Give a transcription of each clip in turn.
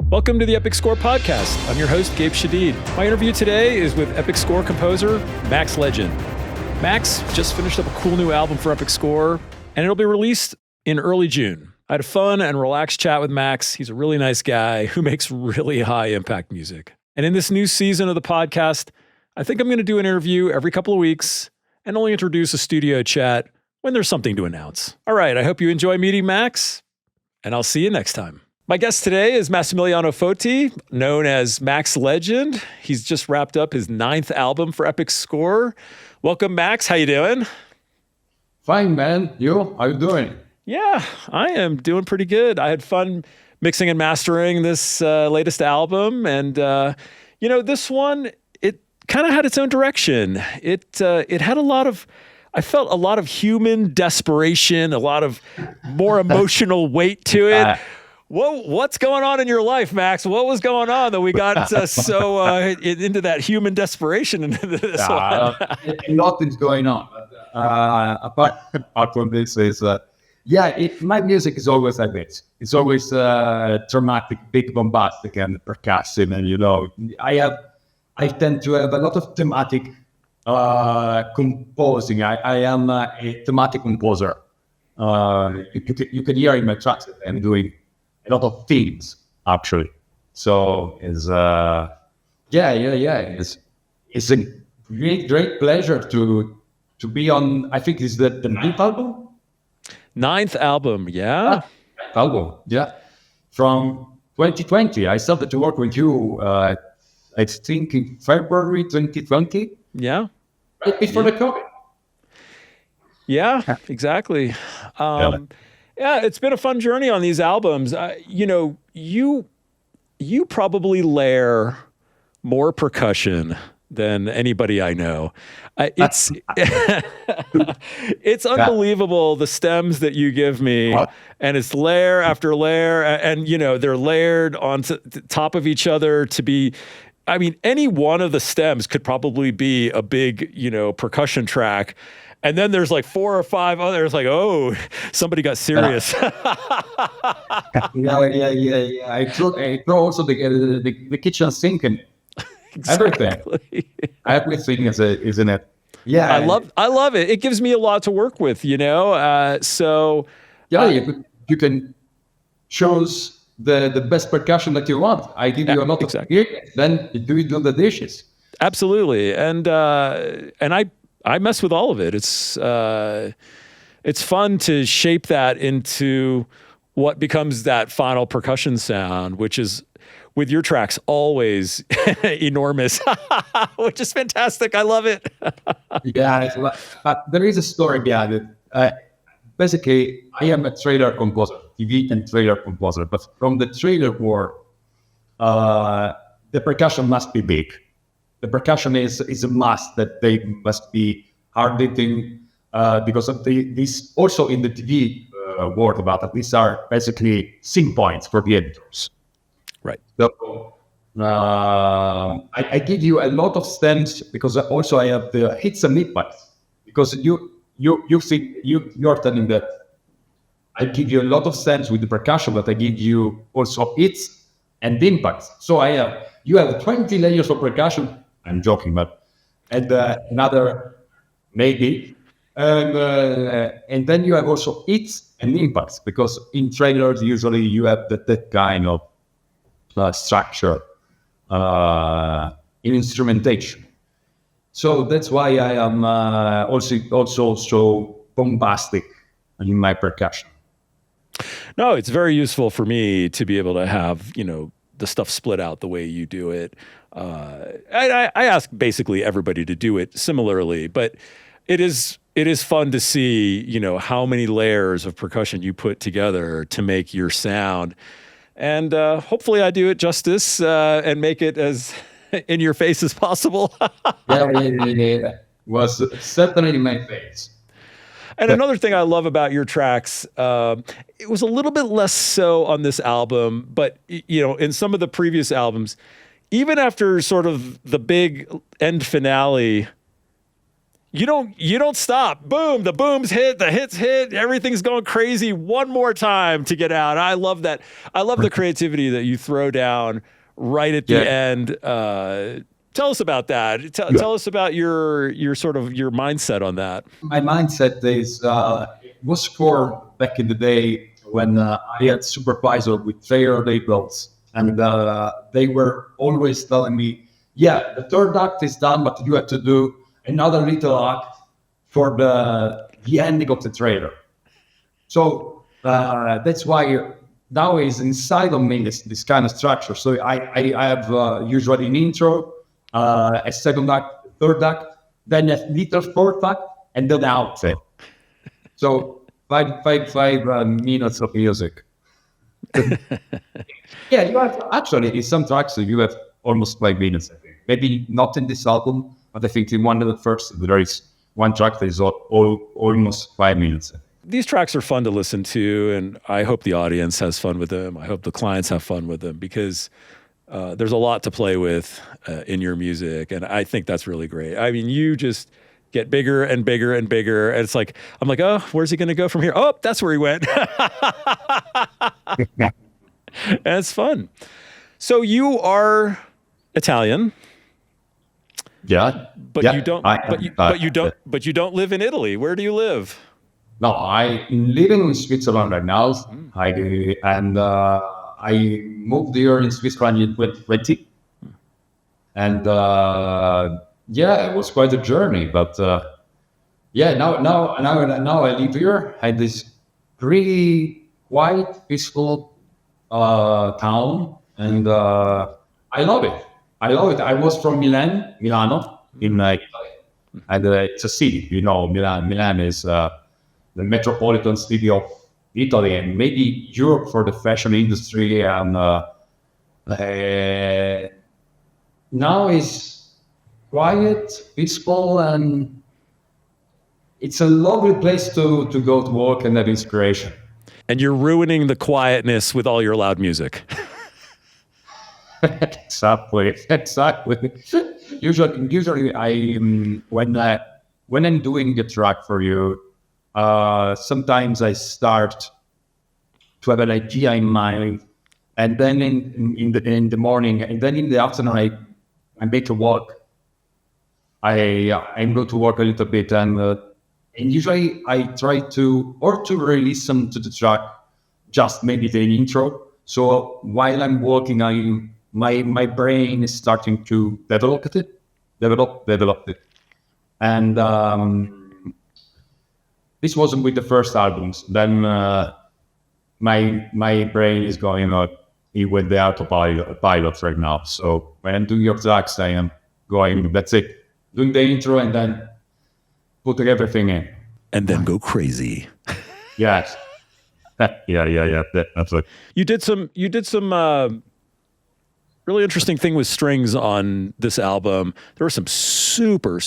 Welcome to the Epic Score Podcast. I'm your host, Gabe Shadid. My interview today is with Epic Score composer, Max Legend. Max just finished up a cool new album for Epic Score, and it'll be released in early June. I had a fun and relaxed chat with Max. He's a really nice guy who makes really high-impact music. And in this new season of the podcast, I think I'm going to do an interview every couple of weeks and only introduce a studio chat when there's something to announce. All right, I hope you enjoy meeting Max, and I'll see you next time. My guest today is Massimiliano Foti, known as Max Legend. He's just wrapped up his 9th album for Epic Score. Welcome, Max. How you doing? Fine, man. You? How you doing? Yeah, I am doing pretty good. I had fun mixing and mastering this latest album. And, this one, it kind of had its own direction. It had a lot of... I felt a lot of human desperation, a lot of more emotional weight to it. What's going on in your life, Max? What was going on that we got into that human desperation into this one? A lot is going on. Apart from this is, my music is always like this. It's always dramatic, big, bombastic, and percussive. And I tend to have a lot of thematic composing. I am a thematic composer. You can hear in my tracks that I'm doing a lot of themes, actually. So it's it's a great pleasure to be on. I think it's the 9th album. 9th album, yeah. From 2020. I started to work with you. I think in February 2020. Yeah. Right before the COVID. Yeah, exactly. Yeah, it's been a fun journey on these albums. You probably layer more percussion than anybody I know. It's unbelievable, the stems that you give me, and it's layer after layer, and they're layered on top of each other to be. I mean, any one of the stems could probably be a big, percussion track. And then there's like 4 or 5 others, like, oh, somebody got serious. Yeah. I throw also the kitchen sink and Exactly. everything is in it. Yeah, I love it. It gives me a lot to work with, you can choose the best percussion that you want. I give you a lot of experience. Then you do the dishes. Absolutely, and I mess with all of it. It's fun to shape that into what becomes that final percussion sound, which is with your tracks always enormous, which is fantastic. I love it. There is a story behind it. Basically, I am a trailer composer, TV and trailer composer. But from the trailer world, the percussion must be big. The percussion is a must, that they must be hard hitting because of this. Also in the TV world about it, these are basically sync points for the editors. Right. So I give you a lot of stems because also I have the hits and impacts, because you're telling that I give you a lot of stems with the percussion, but I give you also hits and impacts. So you have 20 layers of percussion. I'm joking, but another maybe, and then you have also hits and impacts, because in trailers usually you have that kind of structure in instrumentation. So that's why I am also so bombastic in my percussion. No, it's very useful for me to be able to have the stuff split out the way you do it. I ask basically everybody to do it similarly, but it is fun to see, how many layers of percussion you put together to make your sound. And hopefully I do it justice and make it as in your face as possible. Yeah. Was certainly in my face. And another thing I love about your tracks, it was a little bit less so on this album, but in some of the previous albums, even after sort of the big end finale, you don't stop. Boom, the booms hit, the hits hit, everything's going crazy one more time to get out. I love that. I love the creativity that you throw down right at the end. Tell us about that. Tell us about your sort of your mindset on that. My mindset is was for back in the day when I had supervisor with fair labels, and they were always telling me, "Yeah, the third act is done, but you have to do another little act for the ending of the trailer." So that's why now is inside of me this kind of structure. So I have usually an intro, a second act, third act, then a little fourth act, and then outfit. So five minutes of music. Yeah, you have actually in some tracks you have almost 5 minutes. I think. Maybe not in this album, but I think in one of the first there is one track that is almost 5 minutes. These tracks are fun to listen to, and I hope the audience has fun with them. I hope the clients have fun with them because there's a lot to play with in your music, and I think that's really great. I mean, you just get bigger and bigger and bigger, and it's like, I'm like, oh, where's he going to go from here? Oh, that's where he went. And it's fun. So you are Italian. Yeah, but yeah, you don't. But you don't live in Italy. Where do you live? No, I'm living in Switzerland right now. I moved here in Switzerland in 2020, and it was quite a journey. But now I live here at this pretty quiet, peaceful town, and I love it. I was from Milano, in Italy, and it's a city. You know, Milan is the metropolitan city of Italy and maybe Europe for the fashion industry. And now it's quiet, peaceful, and it's a lovely place to go to work and have inspiration. And you're ruining the quietness with all your loud music. Exactly. Usually, when I'm doing a track for you, sometimes I start to have an idea in mind, and then in the morning, and then in the afternoon, I make a walk. I go to work a little bit, and usually I try to re-listen to the track, just maybe the intro. So while I'm working, my brain is starting to develop it, and this wasn't with the first albums. Then my brain is going with the autopilot right now. So when I'm doing your tracks, I am going. That's it, doing the intro and then putting everything in, and then go crazy. Yes. Yeah. That's it. You did some really interesting thing with strings on this album. There were some super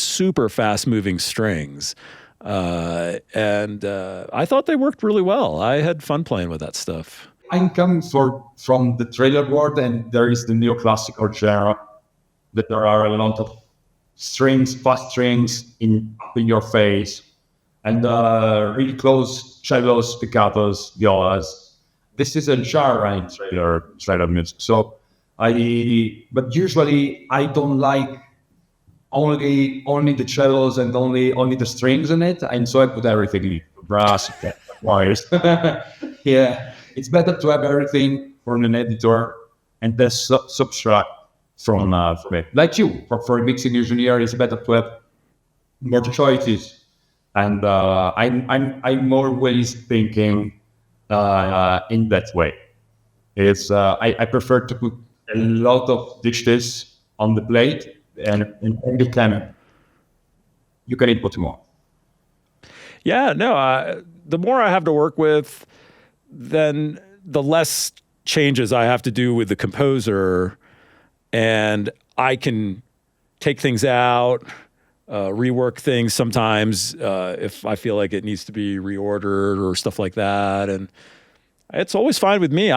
fast moving strings. And I thought they worked really well. I had fun playing with that stuff. I'm coming from the trailer world, and there is the neoclassical genre that there are a lot of strings, fast strings in your face, and really close cellos, staccatos, violas. This is a genre in trailer music. So but usually I don't like only the cellos and only the strings in it, and so I put everything in brass, wires. Yeah, it's better to have everything from an editor and then subtract from it. Like you, for a mixing engineer, it's better to have more choices. And I'm always thinking in that way. It's I prefer to put a lot of dishes on the plate. And every time you can input more. Yeah, no, the more I have to work with, then the less changes I have to do with the composer, and I can take things out, rework things sometimes if I feel like it needs to be reordered or stuff like that. And it's always fine with me.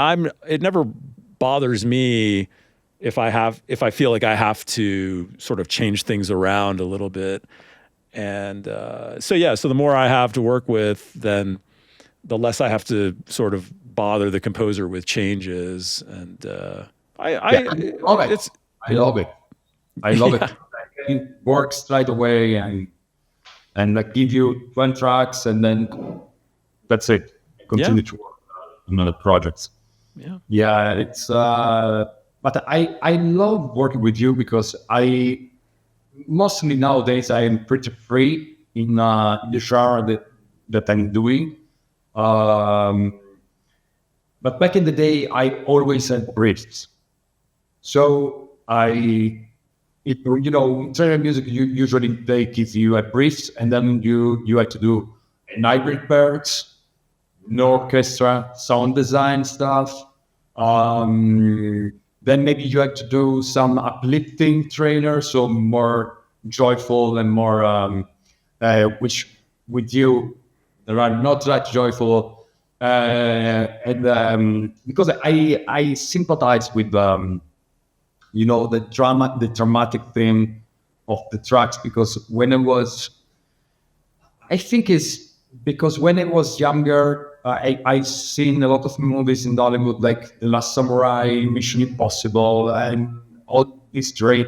It never bothers me if I feel like I have to sort of change things around a little bit. And so the more I have to work with, then the less I have to sort of bother the composer with changes. And I love it. it's I love it. I love yeah. it. It works right away, and like give you 20 tracks, and then that's it. Continue to work on other projects. Yeah. Yeah, it's but I love working with you because I mostly nowadays I am pretty free in the genre that I'm doing. But back in the day, I always had briefs. So in general music, usually they give you a briefs, and then you have to do an hybrid parts, an orchestra, sound design stuff. Then maybe you have to do some uplifting trailers, so more joyful and more, which with you, there are not that joyful. Because I sympathize with the dramatic theme of the tracks, because I think it's because when I was younger, I've seen a lot of movies in Hollywood, like The Last Samurai, Mission Impossible, and all these great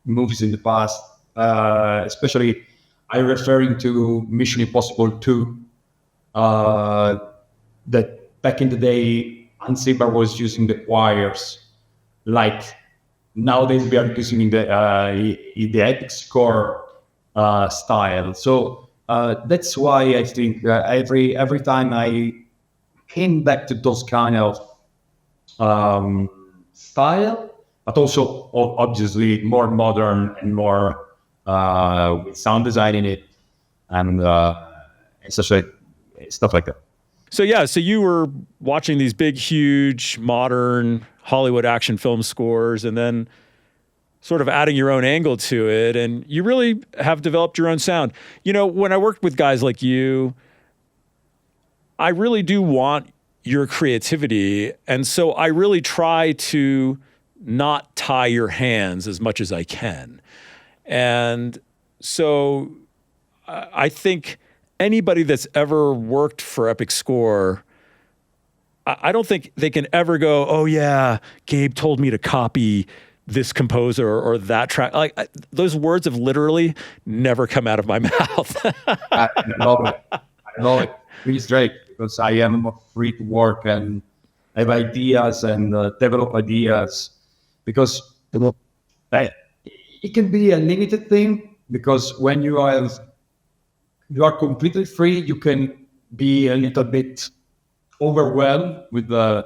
movies in the past. Especially, I'm referring to Mission Impossible 2. That back in the day, Hans Zimmer was using the choirs, like nowadays we are using the epic score style. So that's why I think every time I came back to those kind of style, but also obviously more modern and more with sound design in it, and stuff like that. So you were watching these big, huge, modern Hollywood action film scores, and then sort of adding your own angle to it, and you really have developed your own sound. When I worked with guys like you, I really do want your creativity, and so I really try to not tie your hands as much as I can. And so I think anybody that's ever worked for Epic Score, I don't think they can ever go, oh yeah, Gabe told me to copy this composer or that track. Those words have literally never come out of my mouth. I love it. I love it. It's great because I am free to work and have ideas and develop ideas, because it can be a limited thing, because when you are completely free, you can be a little bit overwhelmed with the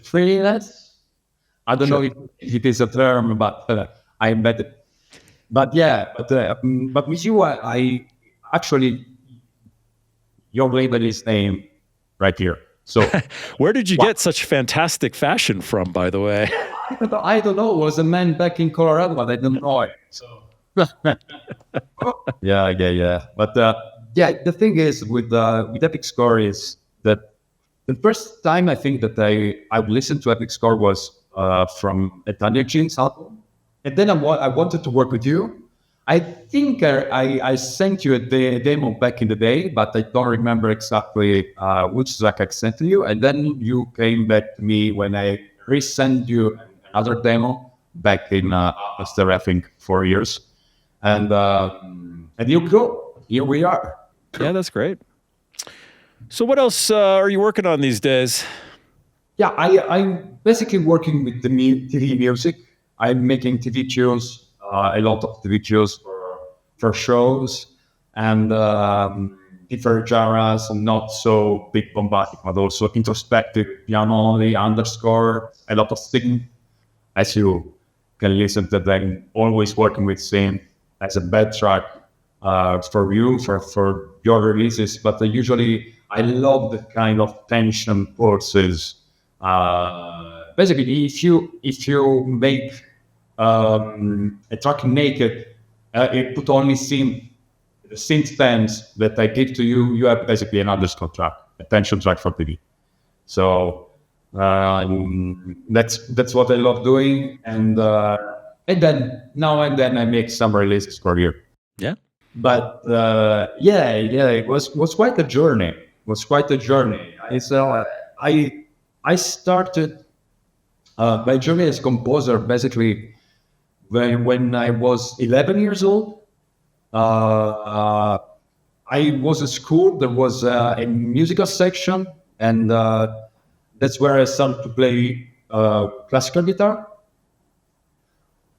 freeness. I don't know if it is a term, but I embed it. But with you, I actually, your label is name right here. So where did you get such fantastic fashion from, by the way? I don't know. It was a man back in Colorado, but I don't know it. So. Yeah. But the thing is with Epic Score is that the first time I think that I listened to Epic Score was from a Tanya Jean's album, and then I wanted to work with you. I think I sent you a demo back in the day, but I don't remember exactly which track I sent to you. And then you came back to me when I resent you another demo back in after I think 4 years. And you go. Here we are. Yeah, that's great. So what else are you working on these days? Yeah, I'm basically working with the TV music. I'm making TV tunes, a lot of TV tunes for shows, and different genres, and not so big bombastic, but also introspective, piano only, underscore, a lot of synth. As you can listen to them, always working with synth as a bed track for you, for your releases. But usually I love the kind of tension pulses. Basically, if you make a track naked, it put only the synth stems that I give to you, you have basically an underscore track, a tension track for TV. So that's what I love doing, and then now and then I make some releases for you. Yeah. But it was quite a journey. It was quite a journey. I started my journey as composer basically when I was 11 years old. I was at school. There was a musical section, and that's where I started to play classical guitar.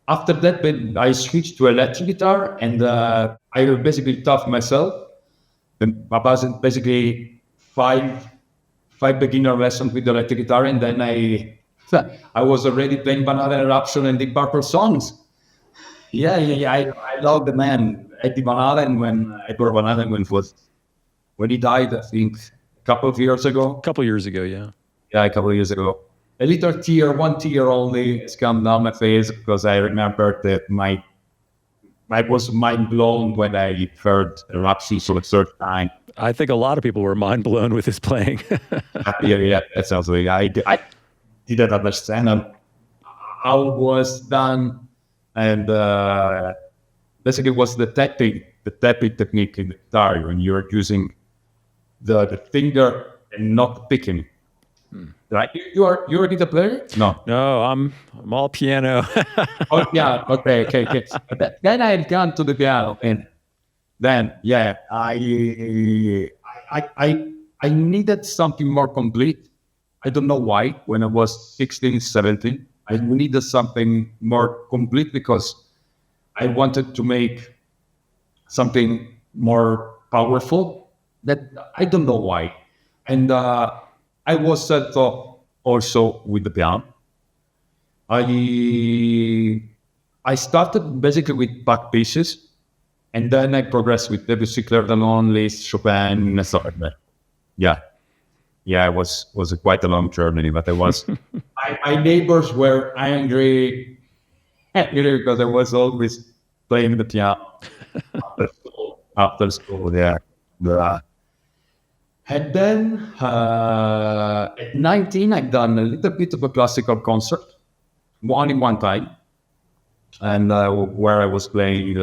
After that, I switched to electric guitar, and I basically taught myself. And I was basically five beginner lessons with the electric guitar, and then I was already playing Banana Eruption and Deep Purple songs. Yeah. I love the man, Eddie Van Halen, Edward Van Halen when he died, I think a couple of years ago. A couple years ago, yeah. Yeah, a couple of years ago. A little tear, one tear only, has come down my face because I remember that I was mind blown when I heard Eruption for the third time. I think a lot of people were mind blown with his playing. Yeah, that sounds like I didn't understand how it was done, and basically it was the tapping technique in the guitar when you're using the finger and not picking. Right? You're a guitar player? No, I'm all piano. Oh yeah, okay. Then I had gone to the piano, and then I needed something more complete. I don't know why. When I was 16, 17, I needed something more complete because I wanted to make something more powerful. That I don't know why, and I was set up also with the piano. I started basically with back pieces, and then I progressed with Debussy, Clair de Lune, Liszt, Chopin, and so on. Yeah, it was quite a long journey, but I was. My neighbors were angry because I was always playing the piano after school. Yeah. And then at 19, I've done a little bit of a classical concert, one time, and where I was playing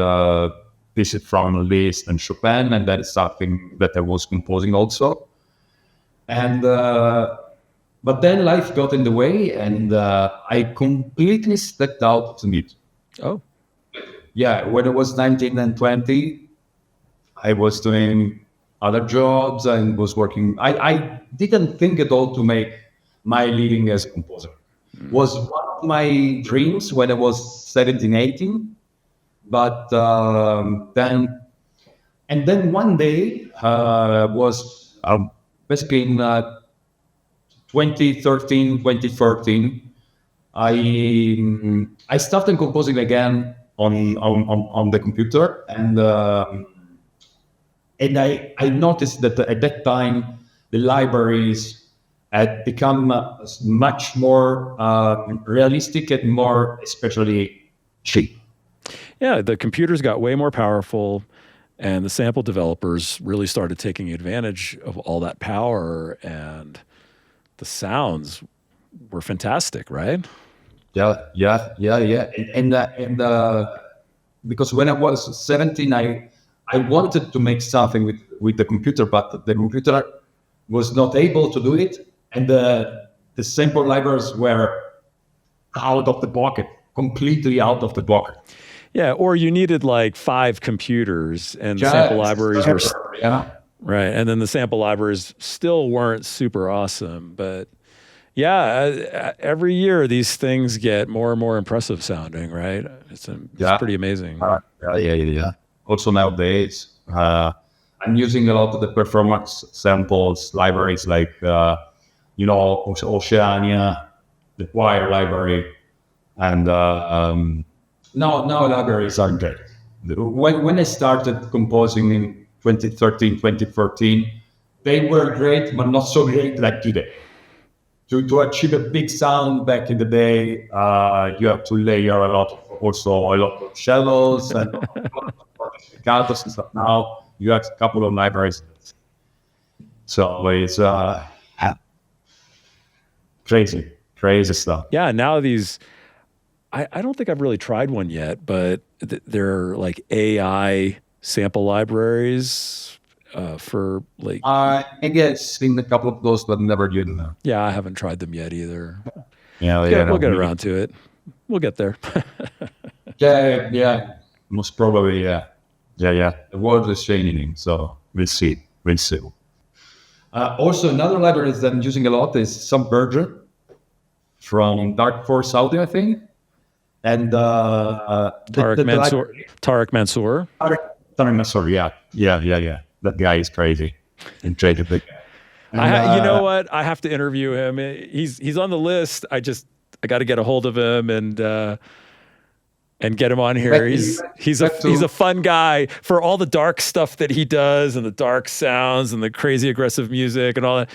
pieces from Liszt and Chopin, and that is something that I was composing also. And but then life got in the way, and I completely stepped out of the music. Oh, yeah. When I was 19 and 20, I was doing other jobs and was working. I didn't think at all to make my living as a composer. Was one of my dreams when I was 17, 18. But then one day was basically in 2013, 2014, I started composing again on the computer, and I noticed that at that time the libraries had become much more realistic and more especially cheap. Yeah, the computers got way more powerful, and the sample developers really started taking advantage of all that power, and the sounds were fantastic, right? Yeah. And because when I was 17, I wanted to make something with the computer, but the computer was not able to do it, and the sample libraries were out of the pocket, completely out of the pocket. Yeah, or you needed like 5 computers, and the sample libraries were right, and then the sample libraries still weren't super awesome. But yeah, every year these things get more and more impressive sounding, right? It's pretty amazing. Yeah. Also nowadays, I'm using a lot of the performance samples libraries like Oceania, the Choir library, and now libraries are great. When I started composing in 2013, 2014, they were great, but not so great like today. To achieve a big sound back in the day, you have to layer a lot of shallows and staccatos and stuff. Now you have a couple of libraries. So it's crazy stuff. Yeah, now these, I don't think I've really tried one yet, but they're like AI sample libraries for like? I guess in a couple of those, but never did. Yeah, I haven't tried them yet either. Yeah, We'll get around to it. We'll get there. Yeah. Most probably, yeah. The world is changing, so we'll see. Also, another library that I'm using a lot is Subverger from Dark Force Audio, I think. And Tarek Mansour. Tarek Mansour, yeah. That guy is crazy. Incredible big guy. You know what? I have to interview him. He's on the list. I got to get a hold of him and get him on here. He's a fun guy for all the dark stuff that he does and the dark sounds and the crazy aggressive music and all that.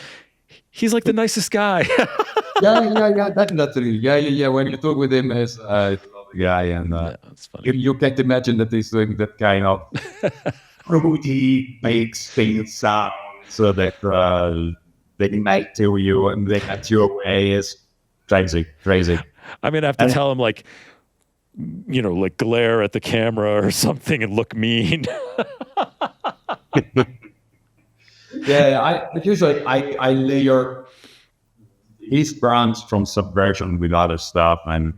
He's like the nicest guy. yeah. That's really. Yeah. When you talk with him, he's a guy, and that's funny. You can't imagine that he's doing that kind of fruity makes things sound so that they might tell you and they get your way is crazy. I'm gonna have to tell him like glare at the camera or something and look mean. Yeah, I layer his brands from Subversion with other stuff, and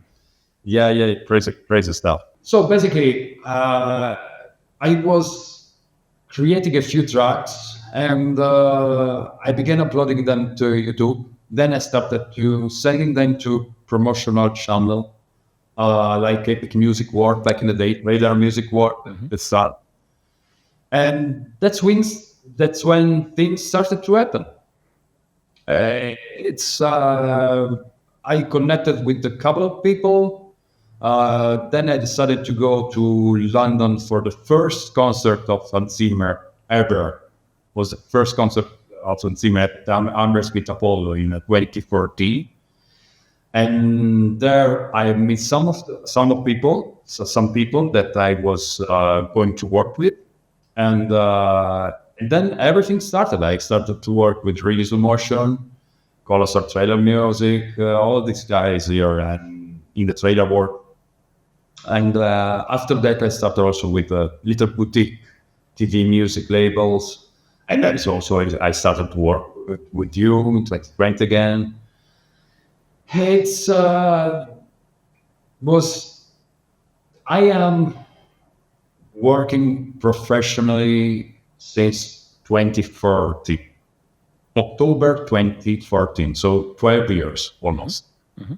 crazy stuff. So basically, I was creating a few tracks, and I began uploading them to YouTube. Then I started to sending them to promotional channel, like Epic Music World back in the day, Radar Music World, the start. And that's when things started to happen. I connected with a couple of people. Then I decided to go to London for the first concert of Hans Zimmer ever. It was the first concert of Hans Zimmer at Hammersmith Apollo in 2014. And there I met some people that I was going to work with. And then everything started. I started to work with Realism Motion, Colossal Trailer Music, all these guys here and in the trailer world. And after that, I started also with little boutique TV music labels. And then also I started to work with you, like Brent again. I am working professionally since 2014, October 2014, so 12 years almost. Mm-hmm.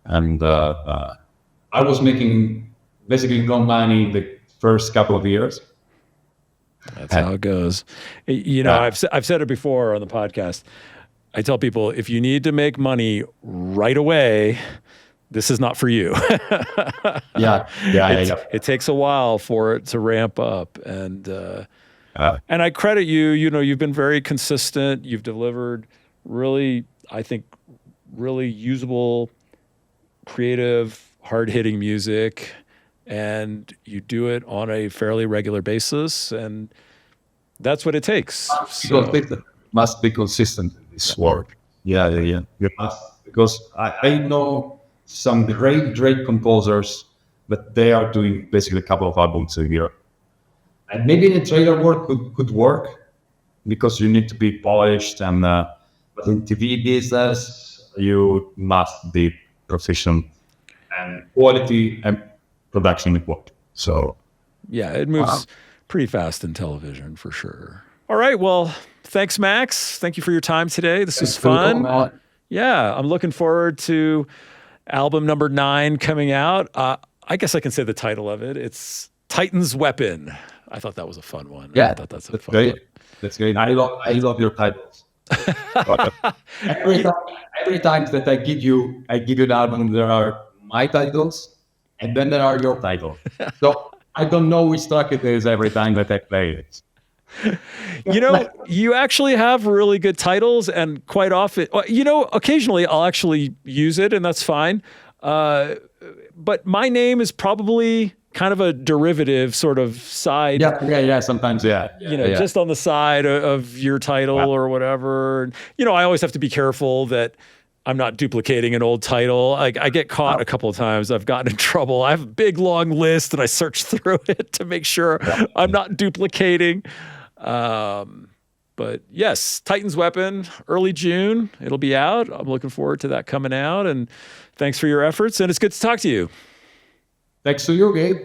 And I was making basically no money in the first couple of years. That's how it goes. I've said it before on the podcast. I tell people, if you need to make money right away, this is not for you. It takes a while for it to ramp up, and I credit you. You've been very consistent. You've delivered really, I think, really usable, creative, hard-hitting music, and you do it on a fairly regular basis, and that's what it takes. Must be consistent in this work. Yeah. You must, because I know some great composers, but they are doing basically a couple of albums a year. And maybe the trailer work could work because you need to be polished, and but in TV business, you must be proficient and quality and production equality. So yeah, it moves pretty fast in television for sure. All right, well, thanks, Max. Thank you for your time today. This was fun. Yeah, I'm looking forward to album number 9 coming out. I guess I can say the title of it. It's Titan's Weapon. I thought that was a fun one. Yeah, I thought that's fun great. One. That's great. I love your titles. every time that I give you an album, there are my titles, and then there are your titles. So I don't know which track it is every time that I play it. You actually have really good titles, and quite often, occasionally I'll actually use it, and that's fine. But my name is probably kind of a derivative sort of side. Yeah. Sometimes, just on the side of your title or whatever. I always have to be careful that I'm not duplicating an old title. I get caught a couple of times. I've gotten in trouble. I have a big long list and I search through it to make sure I'm not duplicating. But yes, Titan's Weapon, early June. It'll be out. I'm looking forward to that coming out. And thanks for your efforts. And it's good to talk to you. Thanks to you, Gabe.